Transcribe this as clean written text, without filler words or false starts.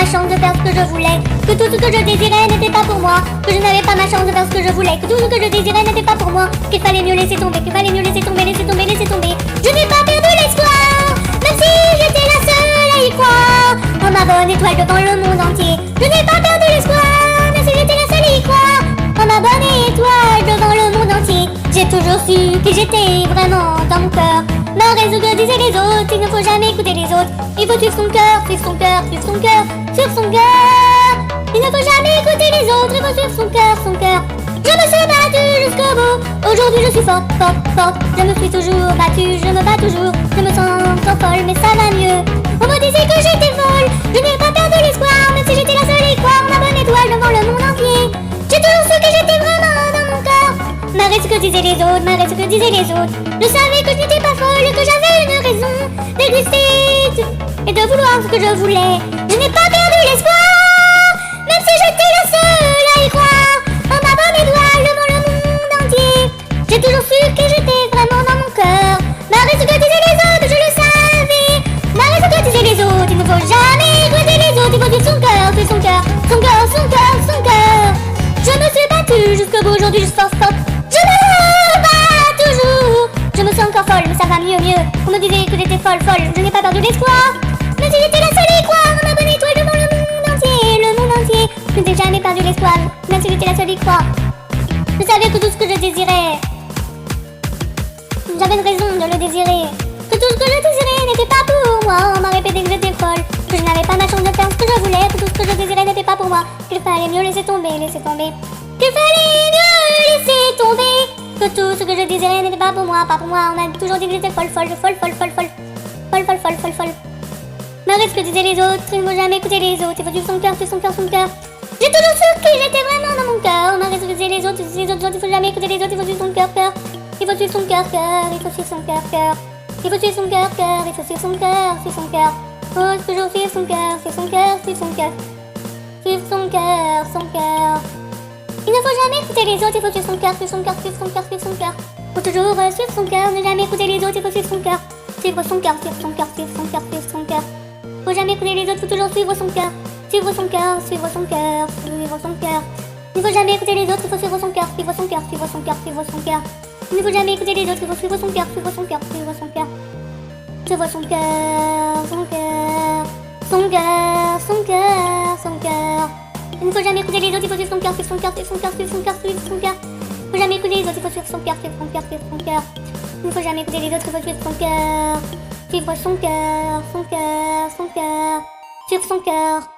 chance de faire ce que je voulais, que tout ce que je désirais n'était pas pour moi, que je n'avais pas ma chance de faire ce que je voulais, que tout ce que je désirais n'était pas pour moi, qu'il fallait mieux laisser tomber, qu'il fallait mieux laisser tomber, laisser tomber, laisser tomber. Je n'ai pas perdu l'espoir, même si j'étais la seule à y croire. Oh ma bonne étoile devant le monde entier, je n'ai pas perdu l'espoir, même si j'étais la seule à y croire. Oh ma bonne étoile devant le monde entier, j'ai toujours su qui j'étais vraiment dans mon cœur. Malgré ce que disaient les autres, il ne faut jamais écouter les autres. Il faut suivre son cœur, suivre son cœur, suivre son cœur, suivre son cœur. Il ne faut jamais écouter les autres, il faut suivre son cœur, son cœur. Je me suis battue jusqu'au bout, aujourd'hui je suis forte, forte, forte. Je me suis toujours battue, je me bats toujours. Je me sens encore folle, mais ça va mieux. On me disait que j'étais folle, je n'ai pas perdu l'espoir, même si j'étais la seule à y croire. Ma bonne étoile devant le monde entier. J'ai toujours su que j'étais vraiment dans mon cœur. Malgré ce que disaient les autres, malgré ce que disaient les autres, je savais que je n'étais pas folle, que j'avais une raison d'exister et de vouloir ce que je voulais. Je n'ai pas perdu l'espoir, même si j'étais la seule à y croire. Oh ma bonne étoile devant le monde entier. J'ai toujours su que j'étais vraiment dans mon cœur. Malgré ce que disaient les autres, je le savais. Malgré ce que disaient les autres, il ne faut jamais écouter les autres. Il faut suivre son cœur, suivre son cœur, son cœur, son cœur, son cœur. Je me suis battue jusqu'au bout, aujourd'hui je suis forte, forte. Je me bats toujours. Je me sens encore folle, mais ça va mieux, mieux. On me disait que j'étais folle, folle. Je n'ai pas perdu l'espoir. Mais si j'étais la seule à y croire, ma bonne étoile devant le monde entier, le monde entier. Je n'ai jamais perdu l'espoir, même si j'étais la seule à y croire. Je savais que tout ce que je désirais, j'avais une raison de le désirer. Que tout ce que je désirais n'était pas pour moi. On m'a répété que j'étais folle, que je n'avais pas ma chance de faire ce que je voulais, que tout ce que je désirais n'était pas pour moi, qu'il fallait mieux laisser tomber, laisser tomber. Qu'il fallait mieux laisser tomber. Que tout ce que je désirais n'était pas pour moi, pas pour moi. On m'a toujours dit que j'étais folle, folle, folle, folle, folle, folle, folle, folle, folle, folle, folle. Malgré ce que disaient les autres, il ne faut jamais écouter les autres. Il faut suivre son cœur, suivre son cœur, son cœur. J'ai toujours su que j'étais vraiment dans mon cœur. Malgré ce que disaient les autres, il faut jamais écouter les autres. Il faut suivre son cœur, cœur. Il faut suivre son cœur, cœur. Il faut suivre son cœur, cœur. Il faut suivre son cœur, cœur. Il faut suivre son cœur, suivre son cœur. Faut toujours suivre son cœur, suivre son cœur, suivre son cœur. Suivre son cœur, son cœur. Il ne faut jamais écouter les autres, il faut suivre son cœur, suivre son cœur, suivre son cœur, suivre son cœur. Faut toujours suivre son cœur, ne jamais écouter les autres, il faut suivre son cœur. Suivre son cœur, suivre son cœur, suivre son cœur, suivre son cœur. Faut jamais écouter les autres, faut toujours suivre son cœur. Suivre son cœur, suivre son cœur, suivre son cœur. Il ne faut jamais écouter les autres, il faut suivre son cœur, suivre son cœur, suivre son cœur, suivre son cœur. Il ne faut jamais écouter les autres, il faut suivre son cœur, suivre son cœur, suivre son cœur. Suivre son cœur, son cœur, son cœur, son cœur, son cœur. Il ne faut jamais écouter les autres, il faut suivre son cœur, suivre son cœur, suivre son cœur, suivre son cœur, suivre son cœur. Il ne faut jamais écouter les autres, il faut suivre son cœur, suivre son cœur, suivre son cœur. Il ne faut jamais écouter les autres, il faut suivre son cœur, suivre son cœur, son cœur, son cœur, suivre son cœur.